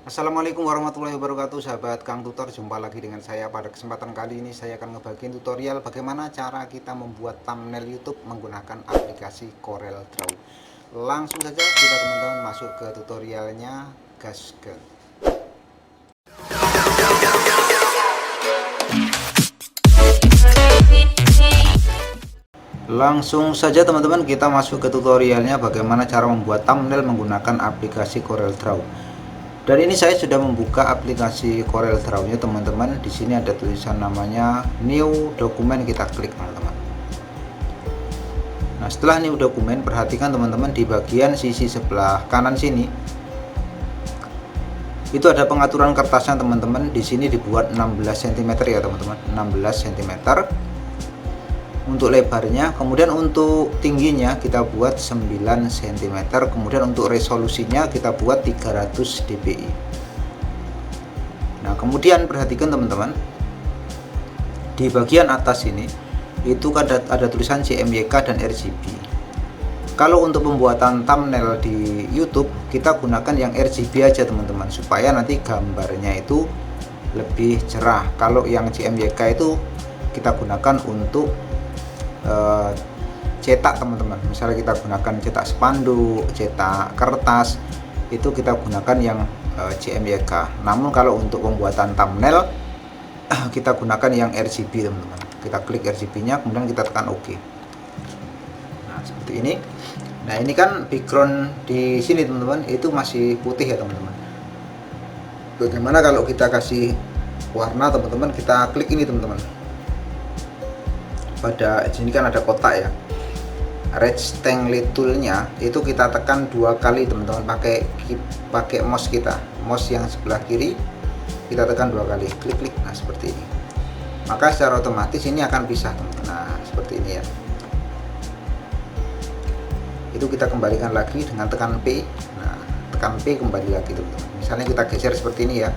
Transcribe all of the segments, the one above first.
Assalamualaikum warahmatullahi wabarakatuh, sahabat Kang Tutor. Jumpa lagi dengan saya. Pada kesempatan kali ini saya akan ngebagiin tutorial bagaimana cara kita membuat thumbnail YouTube menggunakan aplikasi CorelDRAW. Langsung saja kita teman-teman masuk ke tutorialnya, gasken. Langsung saja teman-teman kita masuk ke tutorialnya bagaimana cara membuat thumbnail menggunakan aplikasi CorelDRAW. Dan ini saya sudah membuka aplikasi CorelDRAW-nya teman-teman. Di sini ada tulisan namanya New Document, kita klik teman-teman. Nah, setelah New Document, perhatikan teman-teman di bagian sisi sebelah kanan sini. Itu ada pengaturan kertasnya teman-teman. Di sini dibuat 16 cm ya teman-teman, 16 cm. Untuk lebarnya, kemudian untuk tingginya kita buat 9 cm, kemudian untuk resolusinya kita buat 300 dpi. Nah, kemudian perhatikan teman-teman, di bagian atas ini itu ada tulisan CMYK dan RGB. Kalau untuk pembuatan thumbnail di YouTube kita gunakan yang RGB aja teman-teman, supaya nanti gambarnya itu lebih cerah. Kalau yang CMYK itu kita gunakan untuk cetak teman-teman. Misalnya kita gunakan cetak spanduk, cetak kertas, itu kita gunakan yang CMYK. Namun kalau untuk pembuatan thumbnail kita gunakan yang RGB teman-teman. Kita klik RGB-nya, kemudian kita tekan OK. Nah, seperti ini. Nah, ini kan background di sini teman-teman itu masih putih ya teman-teman. Bagaimana kalau kita kasih warna teman-teman? Kita klik ini teman-teman. Pada sini kan ada kotak ya, rectangle toolnya itu kita tekan 2 kali teman-teman, pakai mouse kita, mouse yang sebelah kiri kita tekan 2 kali, klik. Nah, seperti ini, maka secara otomatis ini akan pisah teman-teman. Nah, seperti ini ya. Itu kita kembalikan lagi dengan tekan P. Nah, tekan P kembali lagi teman-teman. Misalnya kita geser seperti ini ya,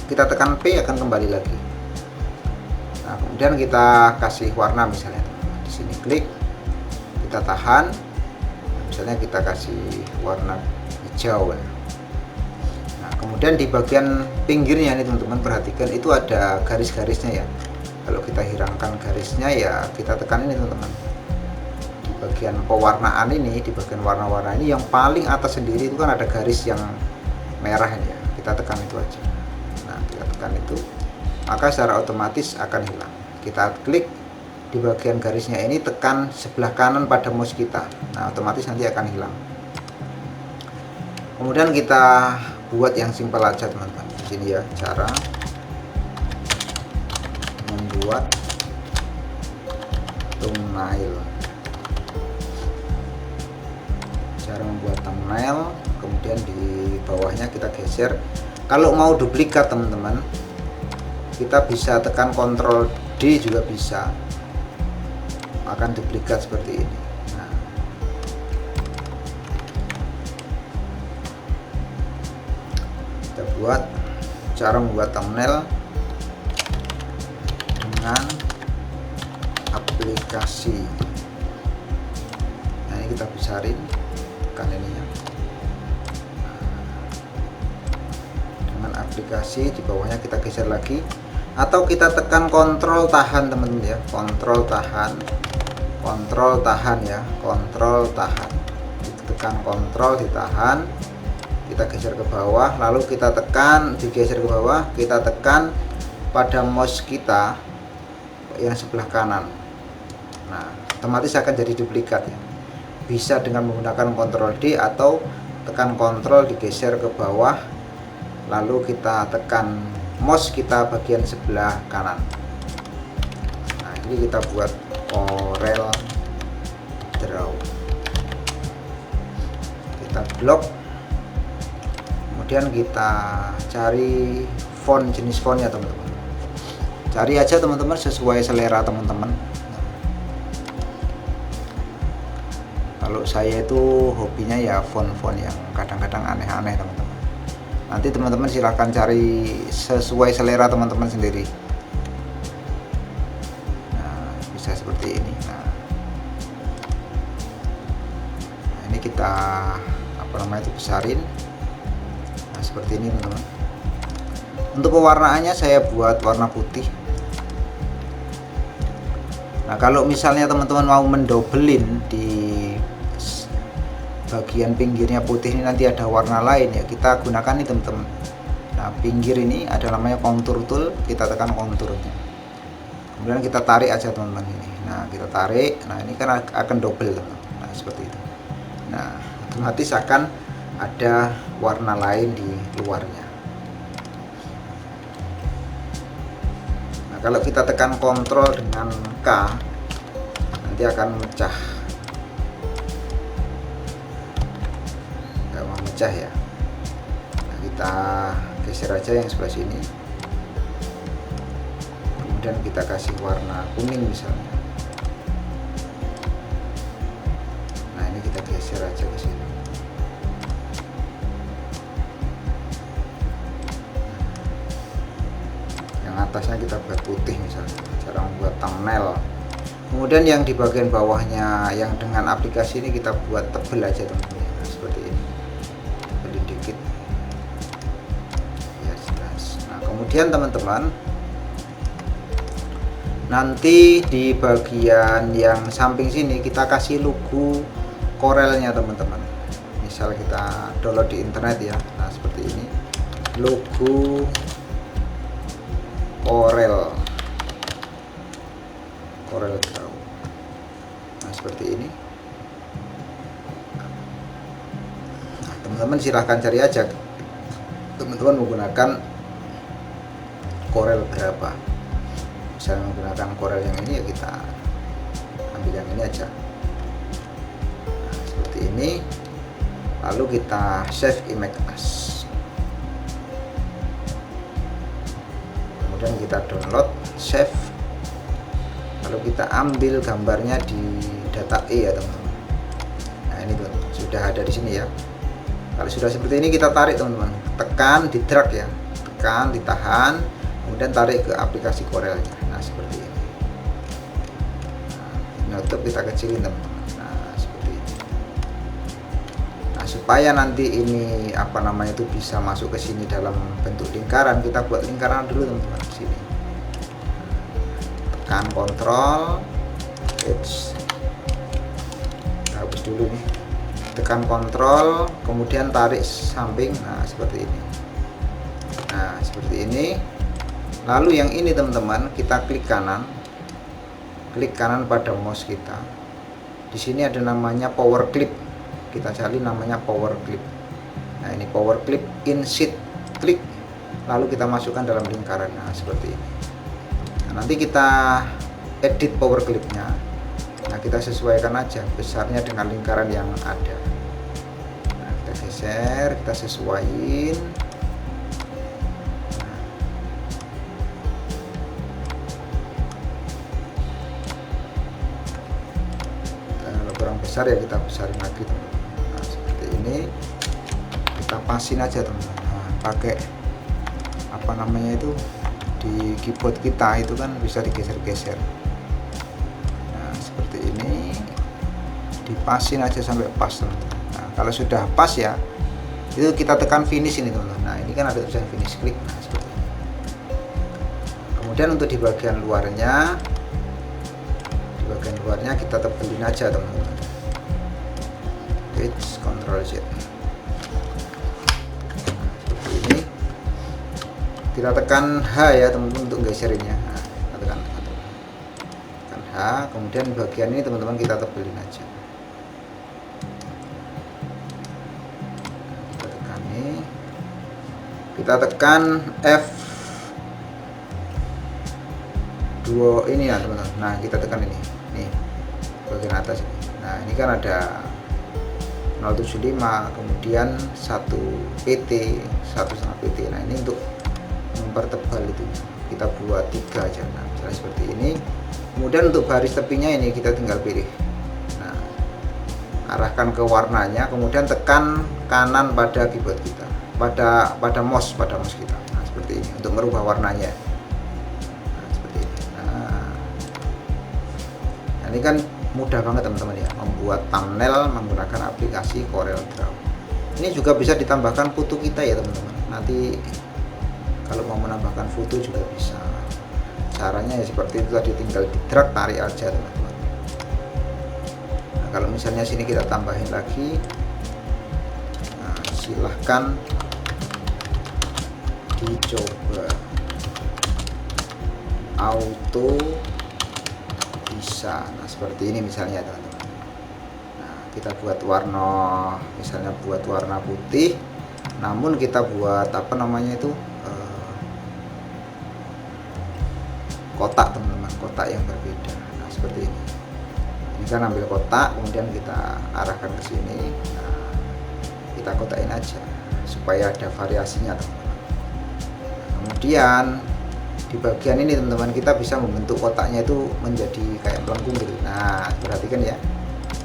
kita tekan P akan kembali lagi. Nah, kemudian kita kasih warna misalnya di sini, klik, kita tahan, misalnya kita kasih warna hijau ya. Nah, kemudian di bagian pinggirnya ini teman-teman perhatikan itu ada garis-garisnya ya. Kalau kita hilangkan garisnya ya kita tekan ini teman-teman. Di bagian pewarnaan ini, di bagian warna-warna ini yang paling atas sendiri itu kan ada garis yang merah ini ya. Kita tekan itu aja. Nah, kita tekan itu, maka secara otomatis akan hilang. Kita klik di bagian garisnya ini, tekan sebelah kanan pada mouse kita. Nah, otomatis nanti akan hilang. Kemudian kita buat yang simpel aja teman-teman. Di sini ya, cara membuat thumbnail. Cara membuat thumbnail, kemudian di bawahnya kita geser. Kalau mau duplikat teman-teman, kita bisa tekan Ctrl D juga bisa, akan duplikat seperti ini. Nah, kita buat cara membuat thumbnail dengan aplikasi. Nah, ini kita besarin, tekan ini ya. Dengan aplikasi, di bawahnya kita geser lagi, atau kita tekan kontrol tahan teman-teman ya, kontrol tahan ya, kontrol tahan, tekan kontrol, ditahan, kita geser ke bawah, lalu kita tekan, digeser ke bawah, kita tekan pada mouse kita yang sebelah kanan. Nah, otomatis akan jadi duplikat ya. Bisa dengan menggunakan kontrol D atau tekan kontrol, digeser ke bawah, lalu kita tekan mouse kita bagian sebelah kanan. Nah, ini kita buat CorelDRAW. Kita blok, kemudian kita cari font, jenis fontnya teman-teman. Cari aja teman-teman sesuai selera teman-teman. Kalau saya itu hobinya ya font-font yang kadang-kadang aneh-aneh teman-teman. Nanti teman-teman silahkan cari sesuai selera teman-teman sendiri. Nah, bisa seperti ini. Nah, ini kita besarin. Nah, seperti ini teman-teman. Untuk pewarnaannya saya buat warna putih. Nah, kalau misalnya teman-teman mau mendobelin di bagian pinggirnya putih ini nanti ada warna lain ya, kita gunakan nih teman-teman. Nah, pinggir ini ada namanya contour tool, kita tekan contournya. Kemudian kita tarik aja teman-teman ini. Nah, kita tarik. Nah, ini kan akan double teman-teman. Nah, seperti itu. Nah, otomatis akan ada warna lain di luarnya. Nah, kalau kita tekan kontrol dengan K nanti akan memecah. Nggak mau mecah ya. Nah, kita geser aja yang sebelah sini. Kemudian kita kasih warna kuning misalnya. Nah, ini kita geser aja ke sini. Yang atasnya kita buat putih misalnya, cara membuat thumbnail. Kemudian yang di bagian bawahnya yang dengan aplikasi ini kita buat tebel aja teman-teman. Nah, seperti ini, tebelin dikit ya, jelas. Nah, kemudian teman-teman nanti di bagian yang samping sini kita kasih logo Corelnya teman-teman. Misal kita download di internet ya, nah seperti ini, logo Corel Draw. Nah, seperti ini. Nah, teman-teman silahkan cari aja teman-teman menggunakan Corel berapa. Misalnya menggunakan Corel yang ini ya kita ambil yang ini aja. Nah, seperti ini. Lalu kita save image as. Kemudian kita download, save. Lalu kita ambil gambarnya di data E ya teman-teman. Nah, ini tuh sudah ada di sini ya. Kalau sudah seperti ini kita tarik teman-teman, tekan di drag ya, tekan, ditahan, kemudian tarik ke aplikasi Corelnya. Nah, seperti ini. Nah, YouTube kita kecilin teman-teman. Nah, seperti ini. Nah, supaya nanti ini apa namanya itu bisa masuk ke sini dalam bentuk lingkaran, kita buat lingkaran dulu teman-teman di sini. Tekan kontrol, kita hapus dulu nih. Tekan kontrol, kemudian tarik samping. Nah, seperti ini. Nah, seperti ini. Lalu yang ini teman-teman, kita klik kanan pada mouse kita. Di sini ada namanya power clip. Kita cari namanya power clip. Nah, ini power clip insert, klik. Lalu kita masukkan dalam lingkaran. Nah, seperti ini. Nah, nanti kita edit power clipnya. Nah, kita sesuaikan aja besarnya dengan lingkaran yang ada. Nah, kita geser, kita sesuaiin. Kalau kurang besar ya kita besarin lagi teman-teman. Nah, seperti ini kita pasin aja teman-teman. Nah, pakai apa namanya itu di keyboard kita itu kan bisa digeser-geser. Nah, seperti ini dipasin aja sampai pas teman-teman. Nah, kalau sudah pas ya itu kita tekan finish ini teman-teman. Nah, ini kan ada tulisan finish, klik. Nah, seperti ini. Kemudian untuk di bagian luarnya kita tebelin aja teman-teman. Ctrl Z. Kita tekan H ya teman-teman untuk geserinnya. Nah, kita tekan H, kemudian bagian ini teman-teman kita tebelin aja. Kita tekan ini, kita tekan F2 ini ya teman-teman. Nah, kita tekan ini, nih bagian atas ini. Nah, ini kan ada 075, kemudian 1 PT, 1,5 PT. Nah, ini untuk mempertebal itu kita buat 3 aja. Nah, misalnya seperti ini. Kemudian untuk baris tepinya ini kita tinggal pilih. Nah, arahkan ke warnanya, kemudian tekan kanan pada keyboard kita, pada mouse kita. Nah, seperti ini untuk merubah warnanya. Nah, seperti ini. Nah, ini kan mudah banget teman-teman ya membuat thumbnail menggunakan aplikasi Corel Draw. Ini juga bisa ditambahkan foto kita ya teman-teman. Nanti Kalau mau menambahkan foto juga bisa. Caranya ya seperti itu tadi, tinggal di drag, tarik aja teman-teman. Nah, kalau misalnya sini kita tambahin lagi, nah, silahkan dicoba. Auto bisa. Nah, seperti ini misalnya teman-teman. Nah, kita buat warna, misalnya buat warna putih, namun kita buat apa namanya itu, kotak teman-teman, kotak yang berbeda. Nah, seperti ini. Ini kan ambil kotak, kemudian kita arahkan ke sini. Nah, kita kotakin aja supaya ada variasinya teman-teman. Nah, kemudian di bagian ini teman-teman, kita bisa membentuk kotaknya itu menjadi kayak melengkung gitu. Nah, perhatikan ya,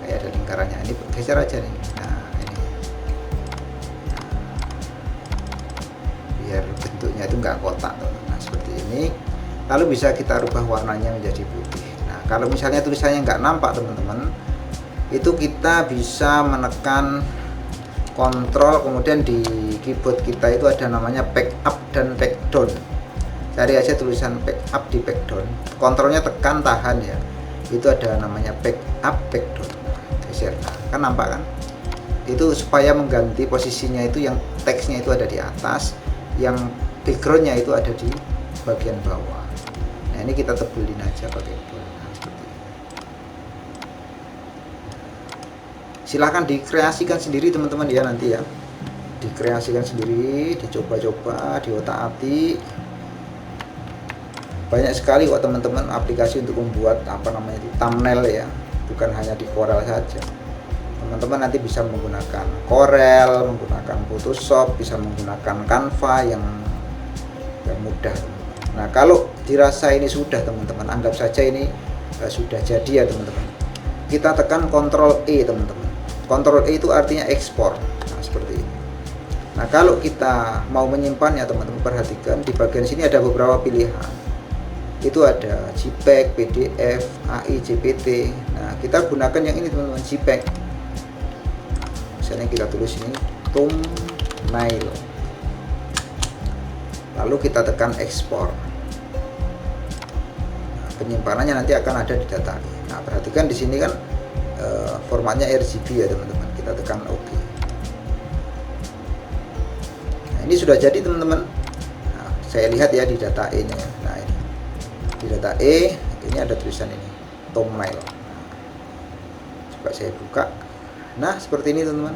kayak ada lingkarannya. Ini geser aja nih. Nah, ini. Nah, biar bentuknya itu enggak kotak teman-teman. Nah, seperti ini. Lalu bisa kita rubah warnanya menjadi putih. Nah, kalau misalnya tulisannya nggak nampak teman-teman, itu kita bisa menekan kontrol, kemudian di keyboard kita itu ada namanya back up dan back down. Cari aja tulisan back up di back down, kontrolnya tekan tahan ya, itu ada namanya back up back down. Geser, nah, kan nampak kan, itu supaya mengganti posisinya, itu yang teksnya itu ada di atas, yang backgroundnya itu ada di bagian bawah. Nah, ini kita tebelin aja pakai tool. Nah, seperti ini. Silahkan dikreasikan sendiri teman-teman ya, nanti ya, dikreasikan sendiri, dicoba-coba, diotak-atik. Banyak sekali kok teman-teman aplikasi untuk membuat apa namanya itu, thumbnail ya, bukan hanya di Corel saja. Teman-teman nanti bisa menggunakan Corel, menggunakan Photoshop, bisa menggunakan Canva yang mudah. Nah, kalau dirasa ini sudah teman-teman, anggap saja ini sudah jadi ya teman-teman, kita tekan Ctrl E teman-teman. Ctrl E itu artinya ekspor. Nah, seperti ini. Nah, kalau kita mau menyimpannya teman-teman, perhatikan di bagian sini ada beberapa pilihan. Itu ada JPEG, PDF, AI, JPT. Nah, kita gunakan yang ini teman-teman, JPEG. Misalnya kita tulis ini thumbnail, lalu kita tekan ekspor. Nah, penyimpanannya nanti akan ada di data. Nah, perhatikan di sini kan formatnya RGB ya teman-teman. Kita tekan OK. Nah, ini sudah jadi teman-teman. Nah, saya lihat ya di data E nya. Nah, ini di data E ini ada tulisan ini thumbnail. Nah, coba saya buka. Nah, seperti ini teman-teman.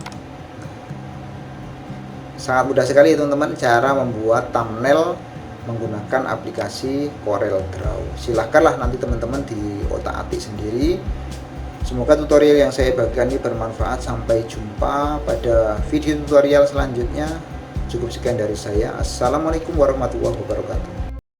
Sangat mudah sekali teman-teman cara membuat thumbnail menggunakan aplikasi Corel Draw. Silahkanlah nanti teman-teman di otak-atik sendiri. Semoga tutorial yang saya bagikan ini bermanfaat. Sampai jumpa pada video tutorial selanjutnya. Cukup sekian dari saya. Assalamualaikum warahmatullahi wabarakatuh.